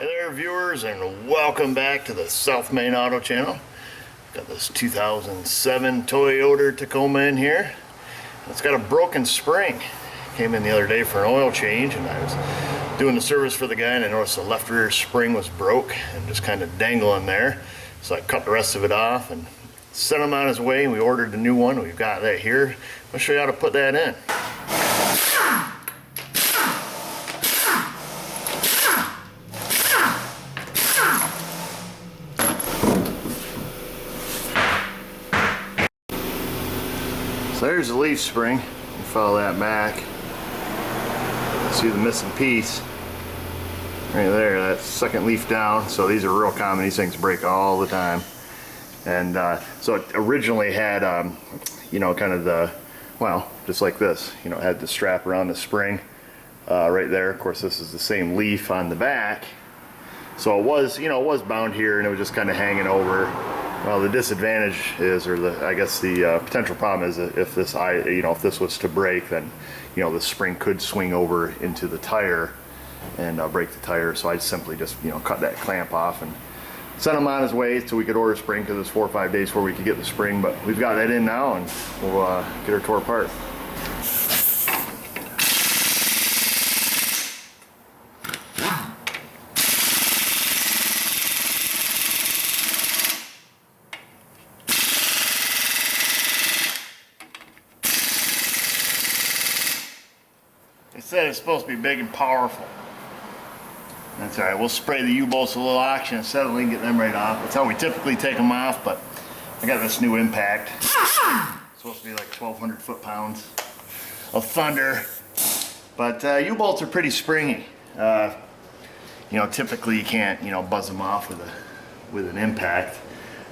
Hey there viewers, and welcome back to the South Main Auto Channel. Got this 2007 Toyota Tacoma in here. It's got a broken spring. Came in the other day for an oil change, and I was doing the service for the guy, and I noticed the left rear spring was broke and just kind of dangling there. So I cut the rest of it off and sent him on his way, and we ordered a new one. We've got that here. I'll show you how to put that in. So there's the leaf spring. You follow that back. See the missing piece right there. That second leaf down. So these are real common. These things break all the time. And so it originally had, kind of the, well, just like this. It had the strap around the spring right there. Of course, this is the same leaf on the back. So it was, it was bound here, and it was just kind of hanging over. Well, the disadvantage is, or I guess the potential problem is that if this, if this was to break, then, the spring could swing over into the tire and break the tire. So I simply just, cut that clamp off and sent him on his way so we could order a spring, because it's 4 or 5 days before we could get the spring. But we've got that in now, and we'll get her tore apart. They said it's supposed to be big and powerful. That's alright, we'll spray the U-bolts with a little oxygen and settle and get them right off. That's how we typically take them off, but I got this new impact. It's supposed to be like 1,200 foot-pounds of thunder. But U-bolts are pretty springy. Typically you can't, buzz them off with an impact.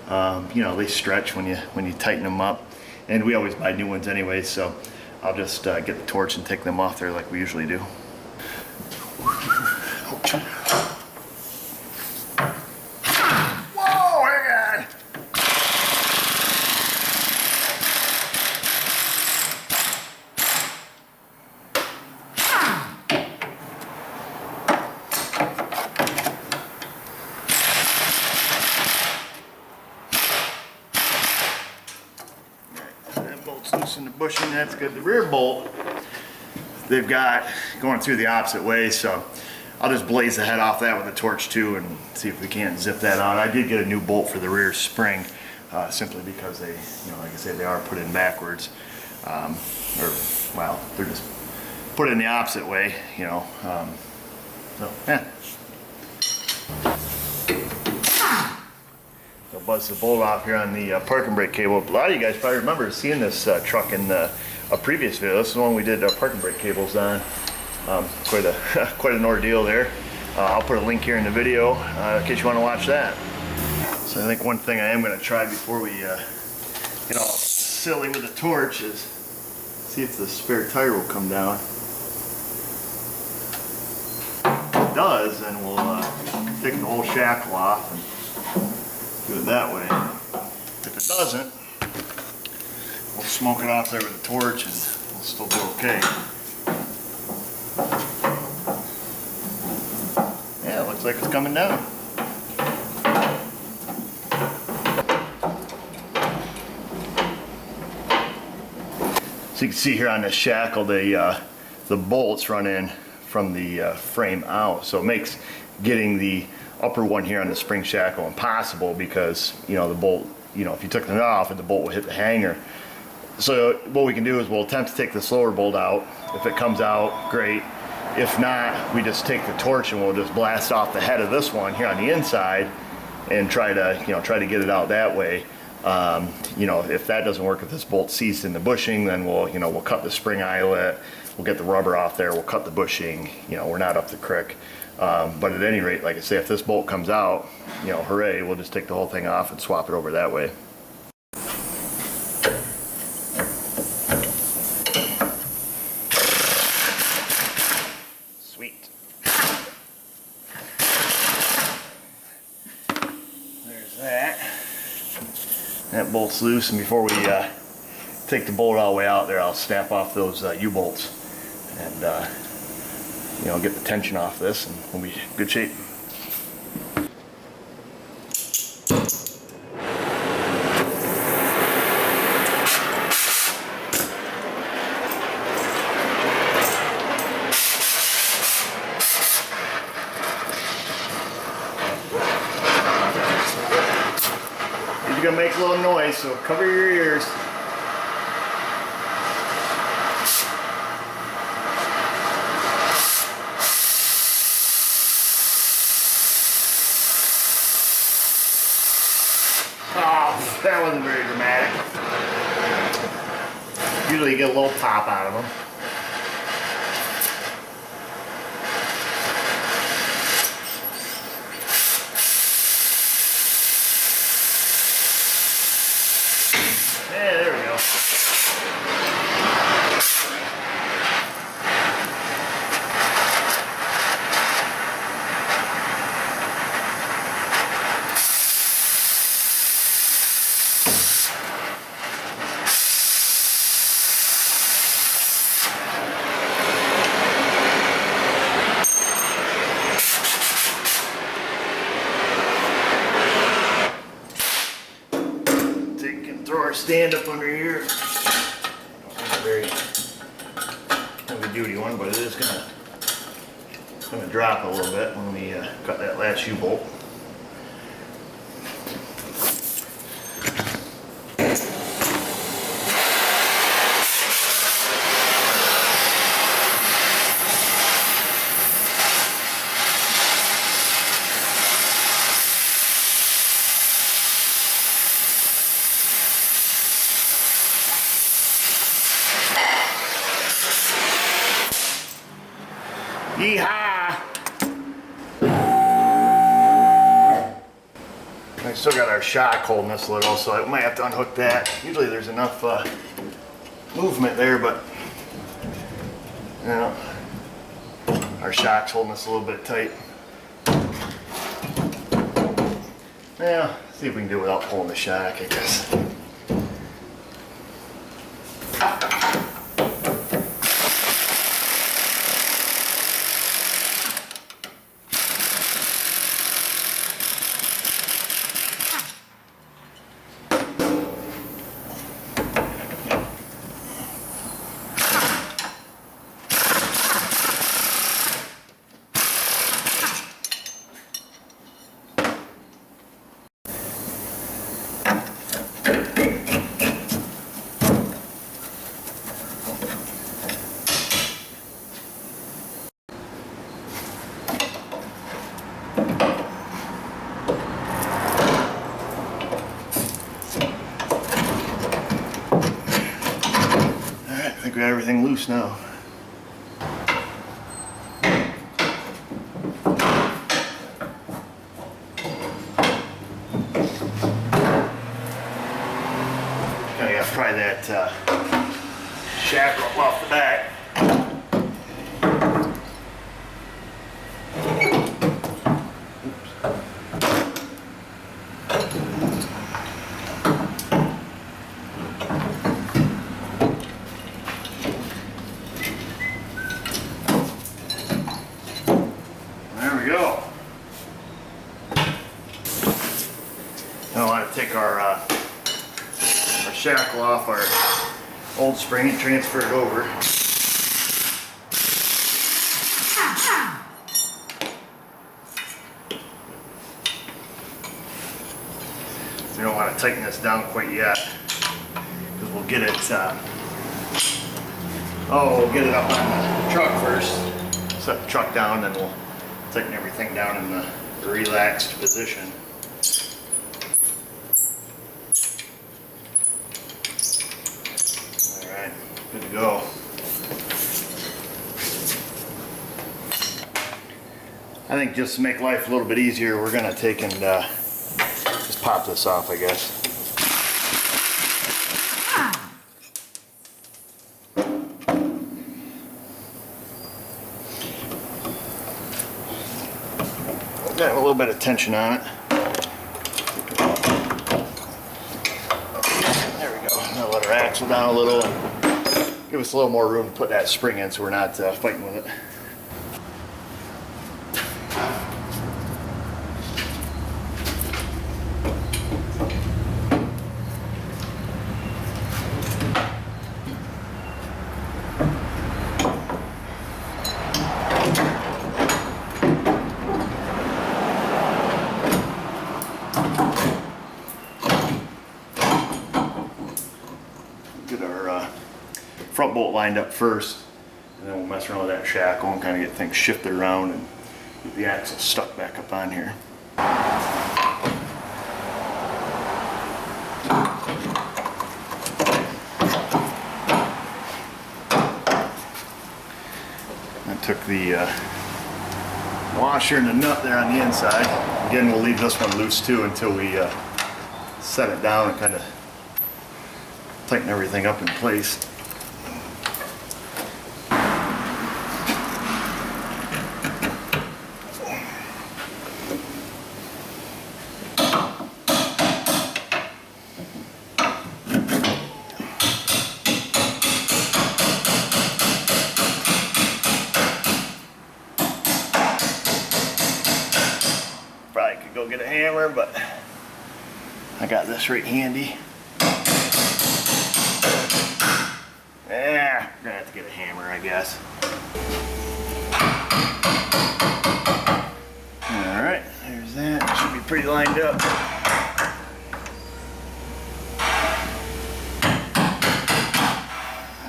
They stretch when you tighten them up. And we always buy new ones anyway, so I'll just get the torch and take them off there like we usually do. Whoa, hang on! That bolt's loose in the bushing, that's good. The rear bolt, they've got going through the opposite way, so I'll just blaze the head off that with a torch too and see if we can't zip that out. I did get a new bolt for the rear spring, simply because they, like I said, they are put in backwards, they're just put in the opposite way, so yeah. I'll buzz the bolt off here on the parking brake cable. A lot of you guys probably remember seeing this truck in a previous video. This is the one we did parking brake cables on. Quite an ordeal there. I'll put a link here in the video in case you want to watch that. So I think one thing I am going to try before we get all silly with the torch is see if the spare tire will come down. If it does, then we'll take the whole shackle off and do it that way. If it doesn't, we'll smoke it off there with a torch and we'll still do okay. Yeah, it looks like it's coming down. So you can see here on this shackle, the bolts run in from the frame out. So it makes getting the upper one here on the spring shackle impossible, because the bolt, if you took it off, the bolt will hit the hanger. So what we can do is we'll attempt to take this lower bolt out. If it comes out, great. If not, we just take the torch and we'll just blast off the head of this one here on the inside and try to get it out that way. If that doesn't work, if this bolt seized in the bushing, then we'll cut the spring eyelet, we'll get the rubber off there, we'll cut the bushing. We're not up the creek. But at any rate, like I say, if this bolt comes out, hooray, we'll just take the whole thing off and swap it over that way. Sweet. There's that. That bolt's loose, and before we take the bolt all the way out there, I'll snap off those U-bolts and get the tension off this, and we'll be in good shape. You're gonna make a little noise, so cover your ears. Oh, that wasn't very dramatic. Usually you get a little pop out of them. Yeah, there we go. Throw our stand up under here. It's a very heavy duty one, but it is gonna drop a little bit when we cut that last U-bolt. Yeehaw! I still got our shock holding this a little, so I might have to unhook that. Usually there's enough movement there, but you know, our shock's holding us a little bit tight. Yeah, see if we can do it without pulling the shock, I guess. I think we got everything loose now. Kind of got to pry that shaft rope off the back. Now I want to take our shackle off our old spring and transfer it over. We don't want to tighten this down quite yet because we'll get it. We'll get it up on the truck first. Set the truck down, then we'll tighten everything down in the relaxed position. Good to go. I think just to make life a little bit easier, we're going to take and just pop this off, I guess. Got a little bit of tension on it. There we go. Now let our axle down a little and give us a little more room to put that spring in so we're not fighting with it. bolt lined up first, and then we'll mess around with that shackle and kind of get things shifted around and get the axle stuck back up on here. I took the washer and the nut there on the inside. Again, we'll leave this one loose too until we set it down and kind of tighten everything up in place. Probably could go get a hammer, but I got this right handy. Yeah, we're gonna have to get a hammer, I guess. Alright, there's that. Should be pretty lined up.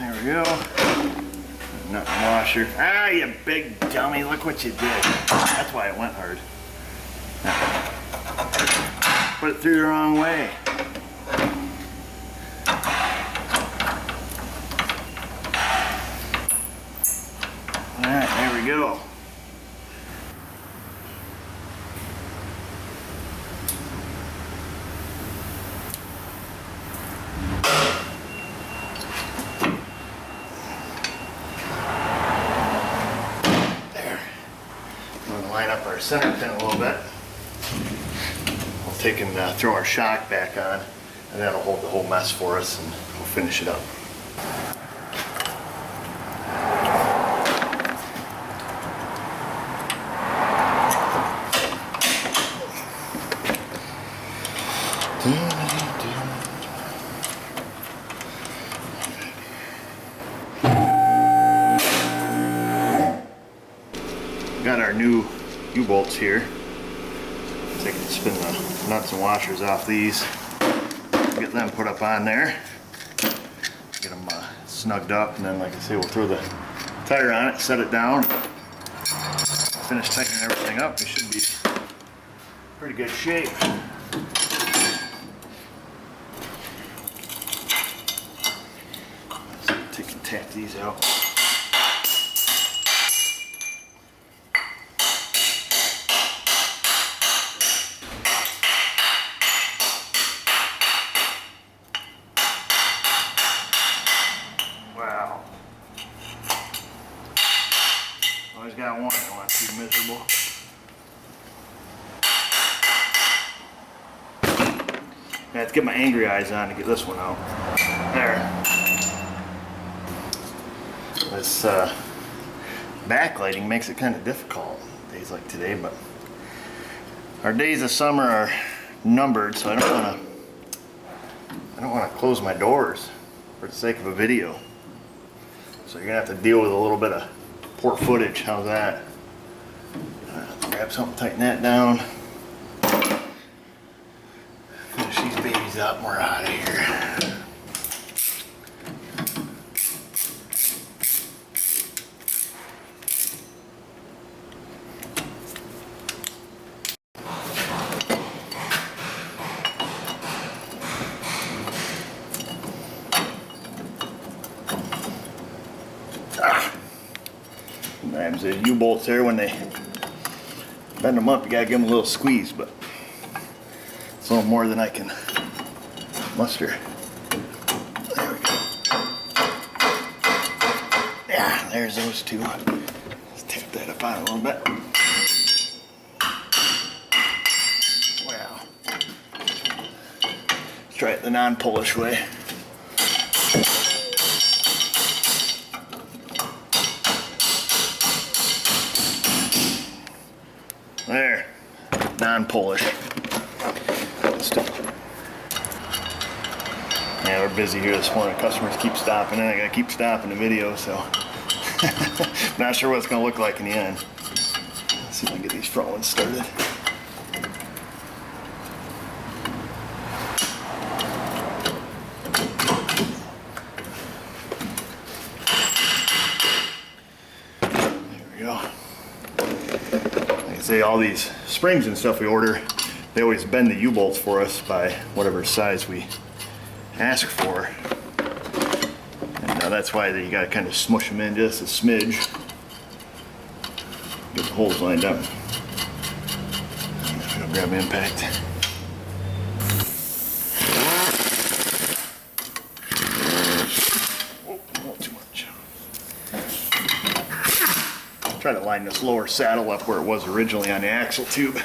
There we go. Nut and washer. Ah, you big dummy, look what you did. That's why it went hard. Put it through the wrong way. Alright, there we go. There. I'm going to line up our center pin a little bit. We'll take and throw our shock back on, and that'll hold the whole mess for us, and we'll finish it up. Got our new U-bolts here. Take and spin the nuts and washers off these. Get them put up on there. Get them snugged up, and then, like I say, we'll throw the tire on it, set it down, finish tightening everything up. We should be in pretty good shape. Let's take and tap these out. Wow. Always got one that wants to be miserable. I have to get my angry eyes on to get this one out. There. This backlighting makes it kind of difficult days like today, but our days of summer are numbered, so I don't want to close my doors for the sake of a video. So you're gonna have to deal with a little bit of poor footage. How's that? Grab something, tighten that down. Finish these babies up, and we're out of here. Sometimes the U-bolts there, when they bend them up, you gotta give them a little squeeze, but it's a little more than I can muster. There we go. Yeah, there's those two. Let's tap that up on a little bit. Wow. Let's try it the non-Polish way. There, non-Polish. Yeah, we're busy here this morning. Customers keep stopping in. I gotta keep stopping the video, so not sure what it's gonna look like in the end. Let's see if I can get these front ones started. say all these springs and stuff we order, they always bend the U-bolts for us by whatever size we ask for. And that's why you gotta kind of smush them in just a smidge. Get the holes lined up. I'll grab impact. Oh, not too much. Try to line this lower saddle up where it was originally on the axle tube.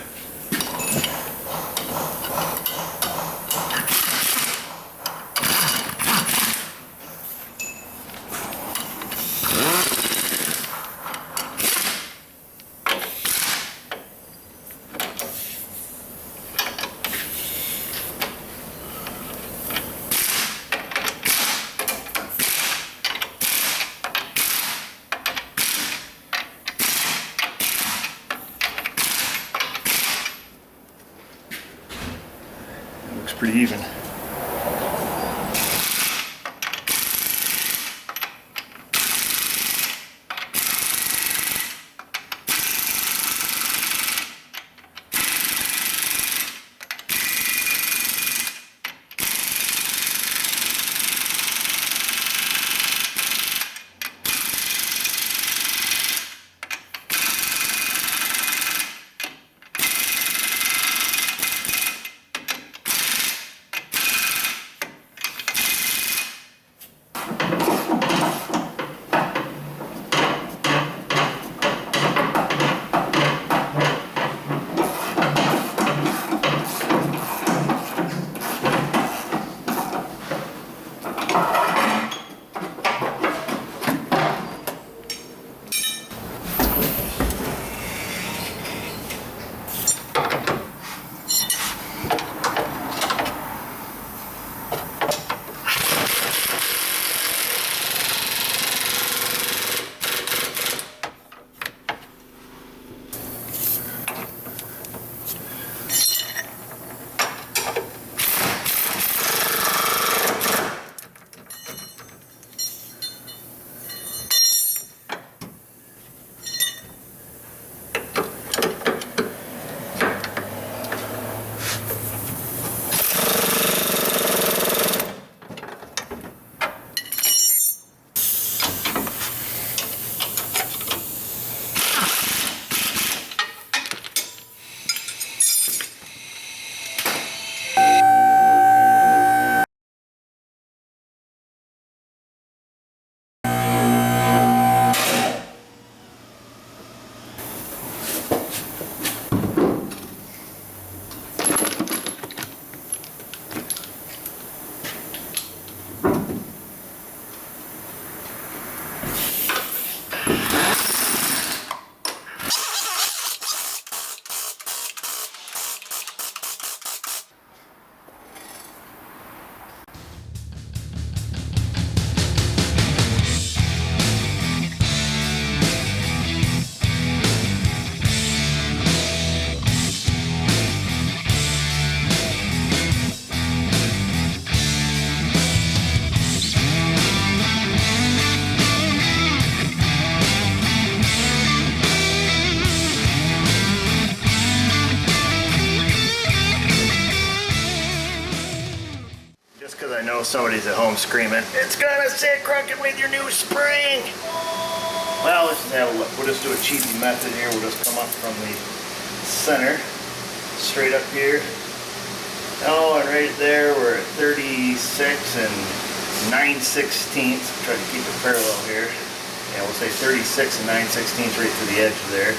Pretty even. I know somebody's at home screaming, "It's gonna sit crooked with your new spring!" Well, let's just have a look. We'll just do a cheesy method here. We'll just come up from the center, straight up here. Oh, and right there we're at 36 and 9/16. Try to keep it parallel here. Yeah, we'll say 36 and 9/16 right to the edge there.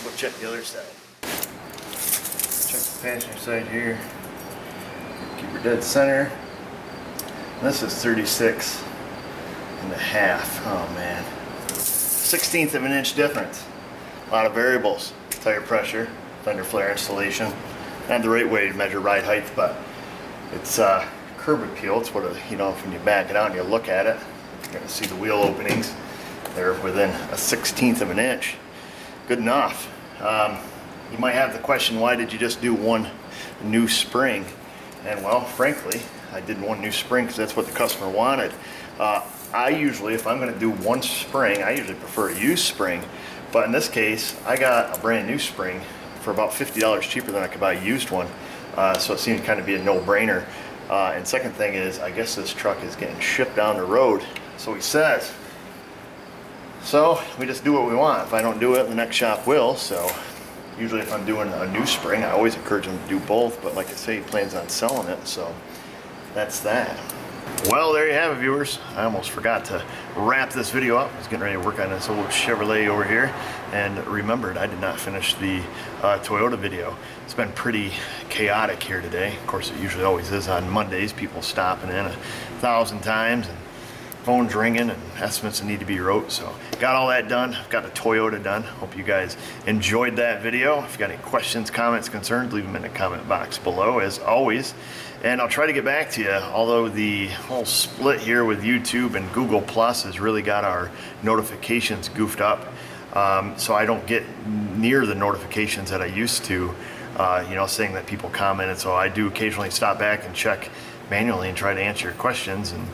We'll check the other side. Check the passenger side here. Keep her dead center. This is 36 and a half. Oh man. 1/16 of an inch difference. A lot of variables. Tire pressure, fender flare installation. Not the right way to measure ride height, but it's curb appeal. It's what when you back it out and you look at it, you're gonna see the wheel openings. They're within 1/16 of an inch. Good enough. You might have the question, why did you just do one new spring? And well, frankly, I did one new spring because that's what the customer wanted. I usually, if I'm going to do one spring, I usually prefer a used spring, But in this case, I got a brand new spring for about $50 cheaper than I could buy a used one. So it seemed to kind of be a no-brainer. And second thing is, I guess this truck is getting shipped down the road. So he says. So we just do what we want. If I don't do it, the next shop will. So usually if I'm doing a new spring, I always encourage them to do both. But like I say, he plans on selling it. So that's that. Well, there you have it, viewers. I almost forgot to wrap this video up. I was getting ready to work on this old Chevrolet over here and remembered I did not finish the Toyota video. It's been pretty chaotic here today. Of course, it usually always is on Mondays. People stopping in 1,000 times and phones ringing and estimates that need to be wrote. So got all that done. I've got the Toyota done. Hope you guys enjoyed that video. If you got any questions, comments, concerns, leave them in the comment box below as always. And I'll try to get back to you, although the whole split here with YouTube and Google Plus has really got our notifications goofed up. So I don't get near the notifications that I used to, you know, saying that people commented. So I do occasionally stop back and check manually and try to answer your questions and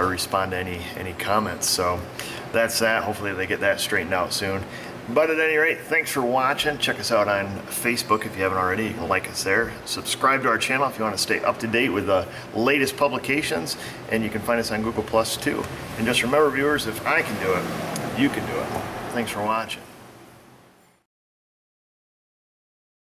respond to any comments. So that's that. Hopefully they get that straightened out soon. But at any rate, thanks for watching. Check us out on Facebook if you haven't already. You can like us there. Subscribe to our channel if you want to stay up to date with the latest publications. And you can find us on Google Plus too. And just remember, viewers, if I can do it, you can do it. Thanks for watching.